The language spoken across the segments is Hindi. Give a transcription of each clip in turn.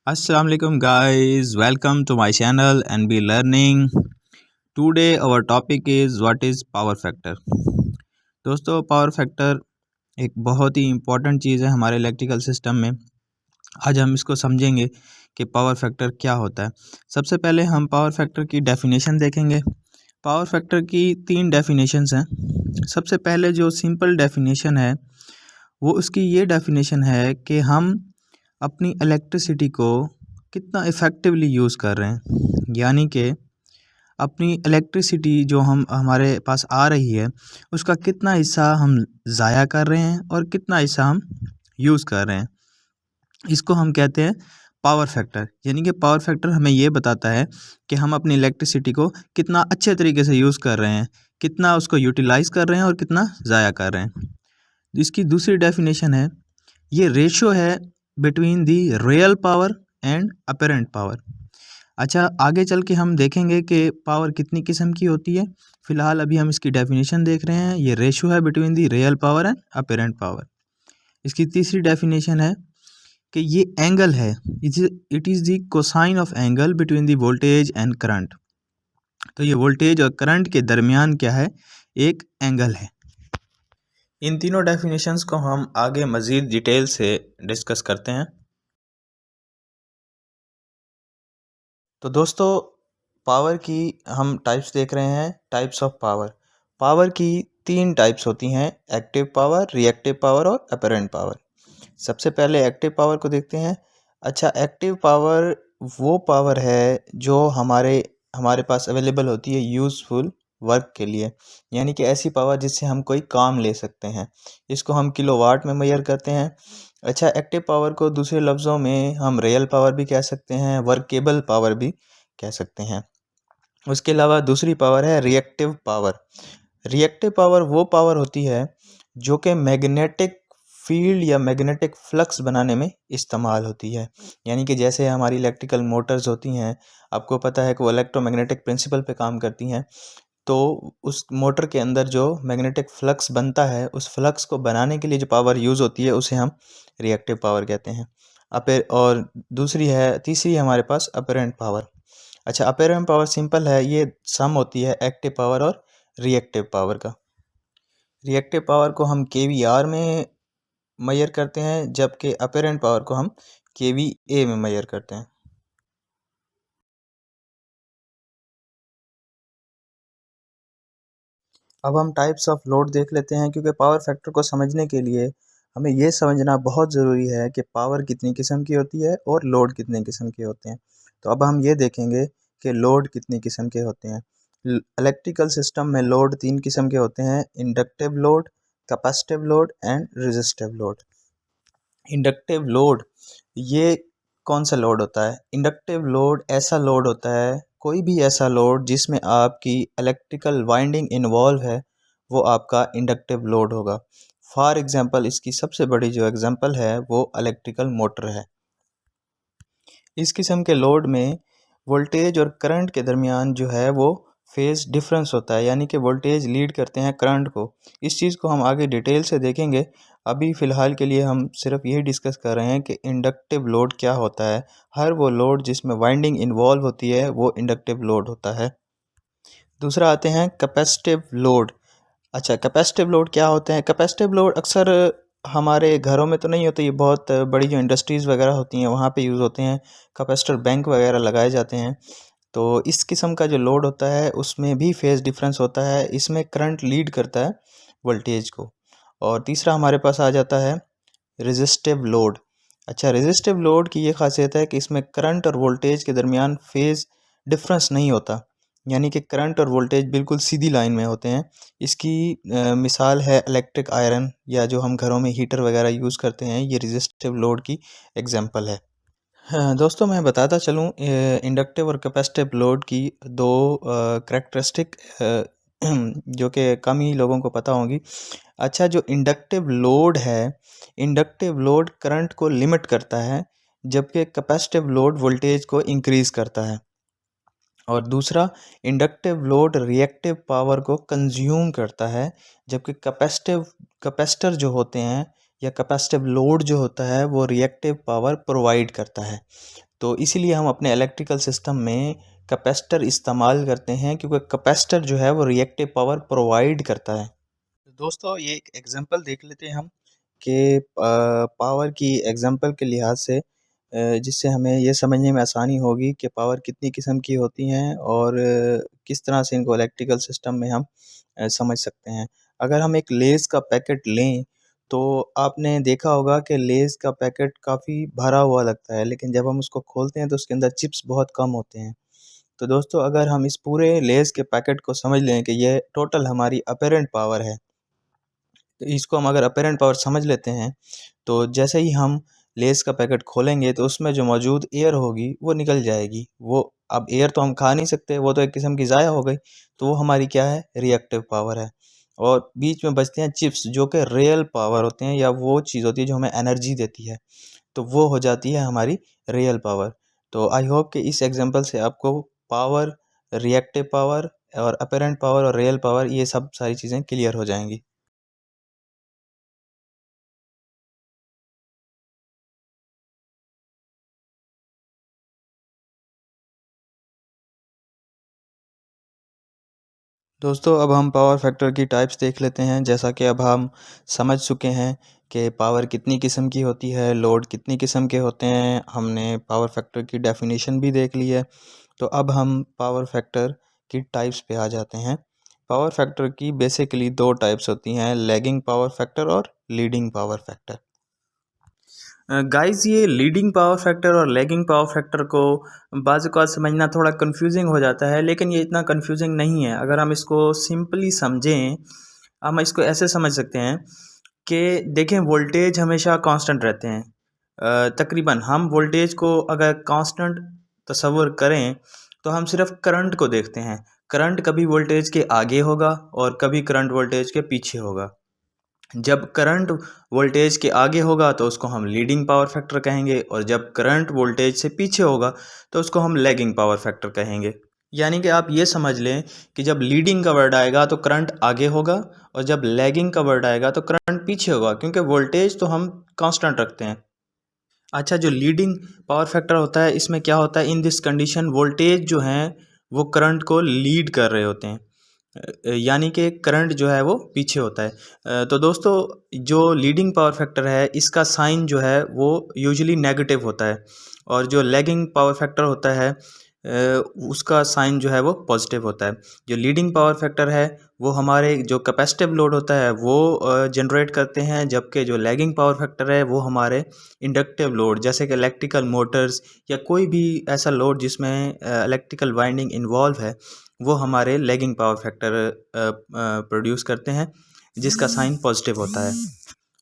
Assalamu alaikum guys, welcome to my channel and be learning. Today our topic is what is power factor. दोस्तों पावर फैक्टर एक बहुत ही इम्पोर्टेंट चीज़ है हमारे इलेक्ट्रिकल सिस्टम में। आज हम इसको समझेंगे कि पावर फैक्टर क्या होता है। सबसे पहले हम पावर फैक्टर की डेफिनेशन देखेंगे। पावर फैक्टर की 3 डेफिनेशंस हैं। सबसे पहले जो सिंपल डेफिनेशन है वो उसकी ये डेफिनेशन है कि हम अपनी इलेक्ट्रिसिटी को कितना इफ़ेक्टिवली यूज़ कर रहे हैं, यानी कि अपनी इलेक्ट्रिसिटी जो हमारे पास आ रही है उसका कितना हिस्सा हम ज़ाया कर रहे हैं और कितना हिस्सा हम यूज़ कर रहे हैं। इसको हम कहते हैं पावर फैक्टर। यानी कि पावर फैक्टर हमें ये बताता है कि हम अपनी इलेक्ट्रिसिटी को कितना अच्छे तरीके से यूज़ कर रहे हैं, कितना उसको यूटिलाइज़ कर रहे हैं और कितना ज़ाया कर रहे हैं। इसकी दूसरी डेफिनेशन है, ये रेशो है between the real power and apparent power. अच्छा, आगे चल के हम देखेंगे कि पावर कितनी किस्म की होती है। फ़िलहाल अभी हम इसकी डेफिनेशन देख रहे हैं। ये रेशो है between the real power and apparent power. इसकी तीसरी डेफिनेशन है कि ये एंगल है, it is the cosine of angle between the voltage and current. तो ये वोल्टेज और करंट के दरमियान क्या है, एक एंगल है। इन तीनों डेफिनेशंस को हम आगे मज़ीद डिटेल से डिस्कस करते हैं। तो दोस्तों पावर की हम टाइप्स देख रहे हैं, टाइप्स ऑफ पावर। पावर की 3 टाइप्स होती हैं, एक्टिव पावर, रिएक्टिव पावर और अपरेंट पावर। सबसे पहले एक्टिव पावर को देखते हैं। अच्छा, एक्टिव पावर वो पावर है जो हमारे पास अवेलेबल होती है यूज़फुल वर्क के लिए, यानी कि ऐसी पावर जिससे हम कोई काम ले सकते हैं। इसको हम किलोवाट में मेजर करते हैं। अच्छा, एक्टिव पावर को दूसरे लफ्ज़ों में हम रियल पावर भी कह सकते हैं, वर्केबल पावर भी कह सकते हैं। उसके अलावा दूसरी पावर है रिएक्टिव पावर। रिएक्टिव पावर वो पावर होती है जो कि मैग्नेटिक फील्ड या मैग्नेटिक फ्लक्स बनाने में इस्तेमाल होती है। यानी कि जैसे हमारी इलेक्ट्रिकल मोटर्स होती हैं, आपको पता है कि वो इलेक्ट्रोमैग्नेटिक प्रिंसिपल पे काम करती हैं। तो उस मोटर के अंदर जो मैग्नेटिक फ्लक्स बनता है, उस फ्लक्स को बनाने के लिए जो पावर यूज़ होती है उसे हम रिएक्टिव पावर कहते हैं। और तीसरी है हमारे पास अपरेंट पावर। अच्छा, अपरेंट पावर सिंपल है, ये सम होती है एक्टिव पावर और रिएक्टिव पावर का। रिएक्टिव पावर को हम केवीआर में मेजर करते हैं, जबकि अपरेंट पावर को हम केवीए में मेजर करते हैं। अब हम टाइप्स ऑफ लोड देख लेते हैं, क्योंकि पावर फैक्टर को समझने के लिए हमें ये समझना बहुत ज़रूरी है कि पावर कितनी किस्म की होती है और लोड कितने किस्म के होते हैं। तो अब हम ये देखेंगे कि लोड कितनी किस्म के होते हैं। इलेक्ट्रिकल सिस्टम में लोड 3 किस्म के होते हैं, inductive load, capacitive load and resistive load. Inductive load ये कौन सा लोड होता है? इंडक्टिव लोड ऐसा लोड होता है, कोई भी ऐसा लोड जिसमें आपकी इलेक्ट्रिकल वाइंडिंग इन्वॉल्व है, वो आपका इंडक्टिव लोड होगा। फॉर एग्जांपल, इसकी सबसे बड़ी जो एग्जांपल है वो इलेक्ट्रिकल मोटर है। इस किस्म के लोड में वोल्टेज और करंट के दरमियान जो है वो फेज़ डिफरेंस होता है, यानी कि वोल्टेज लीड करते हैं करंट को। इस चीज़ को हम आगे डिटेल से देखेंगे। अभी फ़िलहाल के लिए हम सिर्फ यही डिस्कस कर रहे हैं कि इंडक्टिव लोड क्या होता है। हर वो लोड जिसमें वाइंडिंग इन्वॉल्व होती है वो इंडक्टिव लोड होता है। दूसरा आते हैं कैपेसिटिव लोड। अच्छा, कैपेसिटिव लोड क्या होते हैं? कैपेसिटिव लोड अक्सर हमारे घरों में तो नहीं होते, ये बहुत बड़ी जो इंडस्ट्रीज़ वगैरह होती हैं वहाँ पे यूज़ होते हैं। कैपेसिटर बैंक वगैरह लगाए जाते हैं। तो इस किस्म का जो लोड होता है उसमें भी फेज़ डिफरेंस होता है। इसमें करंट लीड करता है वोल्टेज को। और तीसरा हमारे पास आ जाता है रेजिस्टिव लोड। अच्छा, रेजिस्टिव लोड की ये खासियत है कि इसमें करंट और वोल्टेज के दरमियान फेज़ डिफरेंस नहीं होता, यानी कि करंट और वोल्टेज बिल्कुल सीधी लाइन में होते हैं। इसकी मिसाल है इलेक्ट्रिक आयरन, या जो हम घरों में हीटर वगैरह यूज़ करते हैं, ये रेजिस्टिव लोड की एग्जांपल है। हाँ, दोस्तों मैं बताता चलूँ इंडक्टिव और कैपेसिटिव लोड की 2 करैक्टरिस्टिक जो कि कम ही लोगों को पता होंगी। अच्छा, जो इंडक्टिव लोड है, इंडक्टिव लोड करंट को लिमिट करता है, जबकि कैपेसिटिव लोड वोल्टेज को इंक्रीज़ करता है। और दूसरा, इंडक्टिव लोड रिएक्टिव पावर को कंज्यूम करता है, जबकि कैपेसिटर जो होते हैं या कैपेसिटिव लोड जो होता है वो रिएक्टिव पावर प्रोवाइड करता है। तो इसीलिए हम अपने इलेक्ट्रिकल सिस्टम में कैपेसिटर इस्तेमाल करते हैं, क्योंकि कैपेसिटर जो है वो रिएक्टिव पावर प्रोवाइड करता है। तो दोस्तों ये एक एग्जांपल देख लेते हैं हम कि पावर की एग्जांपल के लिहाज से, जिससे हमें ये समझने में आसानी होगी कि पावर कितनी किस्म की होती हैं और किस तरह से इनको इलेक्ट्रिकल सिस्टम में हम समझ सकते हैं। अगर हम एक लेज़ का पैकेट लें, तो आपने देखा होगा कि लेज़ का पैकेट काफ़ी भरा हुआ लगता है, लेकिन जब हम उसको खोलते हैं तो उसके अंदर चिप्स बहुत कम होते हैं। तो दोस्तों अगर हम इस पूरे लेज़ के पैकेट को समझ लें कि ये टोटल हमारी अपरेंट पावर है, तो इसको हम अगर अपरेंट पावर समझ लेते हैं, तो जैसे ही हम लेज़ का पैकेट खोलेंगे तो उसमें जो मौजूद एयर होगी वो निकल जाएगी। वो अब एयर तो हम खा नहीं सकते, वो तो एक किस्म की ज़ाया हो गई, तो वो हमारी क्या है, रिएक्टिव पावर है। और बीच में बचते हैं चिप्स, जो कि रियल पावर होते हैं, या वो चीज़ होती है जो हमें एनर्जी देती है, तो वो हो जाती है हमारी रियल पावर। तो आई होप कि इस एग्जांपल से आपको पावर, रिएक्टिव पावर और अपरेंट पावर और रियल पावर, ये सब सारी चीज़ें क्लियर हो जाएंगी। दोस्तों अब हम पावर फैक्टर की टाइप्स देख लेते हैं। जैसा कि अब हम समझ चुके हैं कि पावर कितनी किस्म की होती है, लोड कितनी किस्म के होते हैं, हमने पावर फैक्टर की डेफिनेशन भी देख ली है। तो अब हम पावर फैक्टर की टाइप्स पे आ जाते हैं। पावर फैक्टर की बेसिकली दो टाइप्स होती हैं, लैगिंग पावर फैक्टर और लीडिंग पावर फैक्टर। गाइस ये लीडिंग पावर फैक्टर और लैगिंग पावर फैक्टर को बाज़ औक़ात समझना थोड़ा कंफ्यूजिंग हो जाता है, लेकिन ये इतना कंफ्यूजिंग नहीं है। अगर हम इसको सिंपली समझें, हम इसको ऐसे समझ सकते हैं कि देखें, वोल्टेज हमेशा कांस्टेंट रहते हैं। तकरीबन हम वोल्टेज को अगर कांस्टेंट तसव्वुर करें, तो हम सिर्फ करंट को देखते हैं। करंट कभी वोल्टेज के आगे होगा और कभी करंट वोल्टेज के पीछे होगा। जब करंट वोल्टेज के आगे होगा तो उसको हम लीडिंग पावर फैक्टर कहेंगे, और जब करंट वोल्टेज से पीछे होगा तो उसको हम लैगिंग पावर फैक्टर कहेंगे। यानी कि आप ये समझ लें कि जब लीडिंग का वर्ड आएगा तो करंट आगे होगा, और जब लैगिंग का वर्ड आएगा तो करंट पीछे होगा, क्योंकि वोल्टेज तो हम कांस्टेंट रखते हैं। अच्छा, जो लीडिंग पावर फैक्टर होता है, इसमें क्या होता है, इन दिस कंडीशन वोल्टेज जो हैं वो करंट को लीड कर रहे होते हैं, यानी कि करंट जो है वो पीछे होता है। तो दोस्तों जो लीडिंग पावर फैक्टर है, इसका साइन जो है वो यूजुअली नेगेटिव होता है, और जो लैगिंग पावर फैक्टर होता है उसका साइन जो है वो पॉजिटिव होता है। जो लीडिंग पावर फैक्टर है वो हमारे जो कैपेसिटिव लोड होता है वो जनरेट करते हैं, जबकि जो लैगिंग पावर फैक्टर है वो हमारे इंडक्टिव लोड, जैसे कि इलेक्ट्रिकल मोटर्स या कोई भी ऐसा लोड जिसमें इलेक्ट्रिकल वाइंडिंग इन्वॉल्व है, वो हमारे लैगिंग पावर फैक्टर प्रोड्यूस करते हैं, जिसका साइन पॉजिटिव होता है।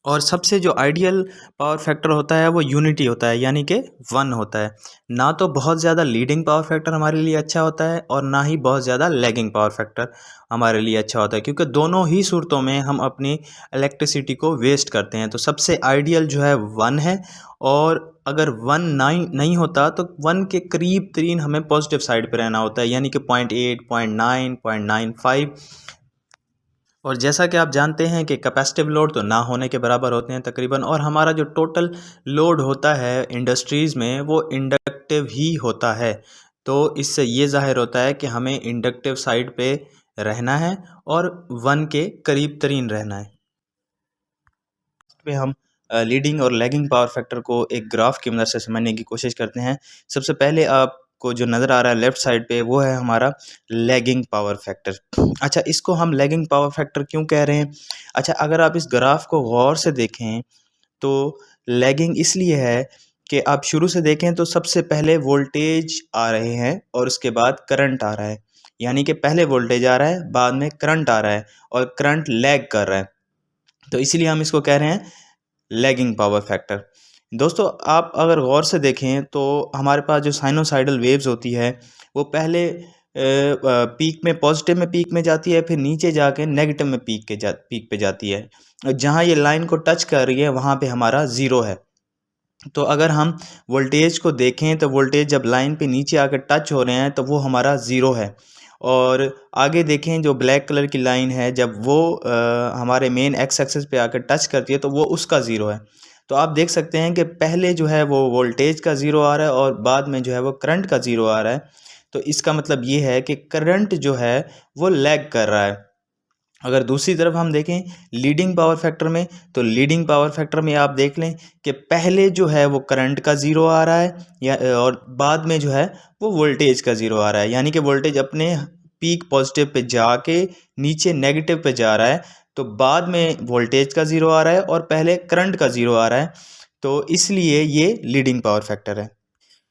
और सबसे जो आइडियल पावर फैक्टर होता है वो यूनिटी होता है, यानी कि 1 होता है। ना तो बहुत ज़्यादा लीडिंग पावर फैक्टर हमारे लिए अच्छा होता है, और ना ही बहुत ज़्यादा लैगिंग पावर फैक्टर हमारे लिए अच्छा होता है, क्योंकि दोनों ही सूरतों में हम अपनी इलेक्ट्रिसिटी को वेस्ट करते हैं। तो सबसे आइडियल जो है 1 है, और अगर 1 नहीं होता तो 1 के करीब तरीन हमें पॉजिटिव साइड पे रहना होता है, यानी कि 0.8, 0.9, 0.95। और जैसा कि आप जानते हैं कि कैपेसिटिव लोड तो ना होने के बराबर होते हैं तकरीबन, और हमारा जो टोटल लोड होता है इंडस्ट्रीज़ में वो इंडक्टिव ही होता है। तो इससे ये ज़ाहिर होता है कि हमें इंडक्टिव साइड पे रहना है और 1 के करीब तरीन रहना है। पे हम लीडिंग और लैगिंग पावर फैक्टर को एक ग्राफ की मदद से समझने की कोशिश करते हैं। सबसे पहले आपको जो नज़र आ रहा है लेफ़्ट साइड पे, वो है हमारा लैगिंग पावर फैक्टर। अच्छा, इसको हम लैगिंग पावर फैक्टर क्यों कह रहे हैं? अच्छा, अगर आप इस ग्राफ को गौर से देखें तो लैगिंग इसलिए है कि आप शुरू से देखें तो सबसे पहले वोल्टेज आ रहे हैं और उसके बाद करंट आ रहा है। यानी कि पहले वोल्टेज आ रहा है, बाद में करंट आ रहा है, और करंट लैग कर रहा है। तो इसीलिए हम इसको कह रहे हैं लैगिंग पावर फैक्टर। दोस्तों आप अगर गौर से देखें तो हमारे पास जो साइनोसाइडल वेव्स होती है वो पहले पीक में, पॉजिटिव में पीक में जाती है, फिर नीचे जाके नेगेटिव में पीक पे जाती है। जहाँ ये लाइन को टच कर रही है वहाँ पे हमारा ज़ीरो है। तो अगर हम वोल्टेज को देखें तो वोल्टेज जब लाइन पे नीचे आकर टच हो रहे हैं तो वो हमारा ज़ीरो है, और आगे देखें जो ब्लैक कलर की लाइन है, जब वो हमारे मेन एक्स एक्सिस पे आकर टच करती है तो वो उसका ज़ीरो है। तो आप देख सकते हैं कि पहले जो है वो वोल्टेज का ज़ीरो आ रहा है और बाद में जो है वो करंट का ज़ीरो आ रहा है। तो इसका मतलब ये है कि करंट जो है वो लैग कर रहा है। अगर दूसरी तरफ हम देखें लीडिंग पावर फैक्टर में, तो लीडिंग पावर फैक्टर में आप देख लें कि पहले जो है वो करंट का ज़ीरो आ रहा है या और बाद में जो है वो वोल्टेज का ज़ीरो आ रहा है, यानी कि वोल्टेज अपने पीक पॉजिटिव पे जाके नीचे नेगेटिव पे जा रहा है। तो बाद में वोल्टेज का ज़ीरो आ रहा है और पहले करंट का ज़ीरो आ रहा है, तो इसलिए ये लीडिंग पावर फैक्टर है।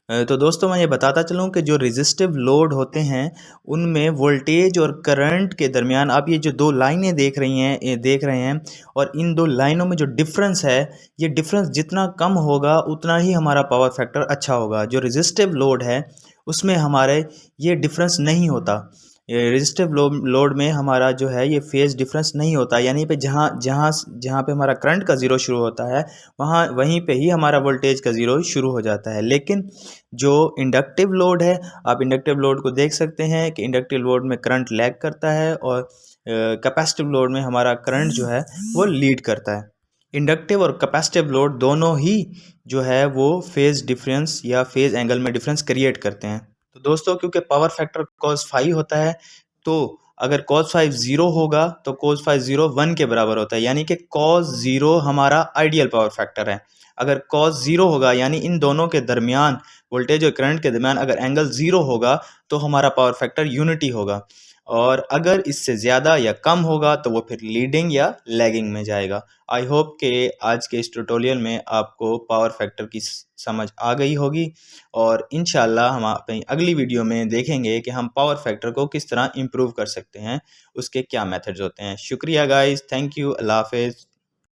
तो दोस्तों मैं ये बताता चलूँ कि जो रेजिस्टिव लोड होते हैं उनमें वोल्टेज और करंट के दरमियान आप ये जो दो लाइनें देख रहे हैं और इन दो लाइनों में जो डिफरेंस है, ये डिफरेंस जितना कम होगा उतना ही हमारा पावर फैक्टर अच्छा होगा। जो रेजिस्टिव लोड है उसमें हमारे ये डिफरेंस नहीं होता। रेजिस्टिव लोड में हमारा जो है ये फेज़ डिफरेंस नहीं होता, यानी पे जहाँ जहाँ जहाँ पे हमारा करंट का ज़ीरो शुरू होता है वहीं पे ही हमारा वोल्टेज का ज़ीरो शुरू हो जाता है। लेकिन जो इंडक्टिव लोड है, आप इंडक्टिव लोड को देख सकते हैं कि इंडक्टिव लोड में करंट लैग करता है और कैपेसिटिव लोड में हमारा करंट जो है वो लीड करता है। इंडक्टिव और कैपेसिटिव लोड दोनों ही जो है वो फेज़ डिफरेंस या फेज़ एंगल में डिफरेंस क्रिएट करते हैं। तो दोस्तों क्योंकि पावर फैक्टर cos फाई होता है, तो अगर cos फाई 0 होगा तो cos फाई 0 1 के बराबर होता है, यानी कि cos 0 हमारा आइडियल पावर फैक्टर है। अगर cos 0 होगा यानी इन दोनों के दरमियान वोल्टेज और करंट के दरमियान अगर एंगल 0 होगा तो हमारा पावर फैक्टर यूनिटी होगा, और अगर इससे ज़्यादा या कम होगा तो वो फिर लीडिंग या लैगिंग में जाएगा। आई होप कि आज के इस ट्यूटोरियल में आपको पावर फैक्टर की समझ आ गई होगी, और इंशाल्लाह हम अपनी अगली वीडियो में देखेंगे कि हम पावर फैक्टर को किस तरह इम्प्रूव कर सकते हैं, उसके क्या मेथड्स होते हैं। शुक्रिया गाइस, थैंक यू, अल्लाह हाफ़िज़।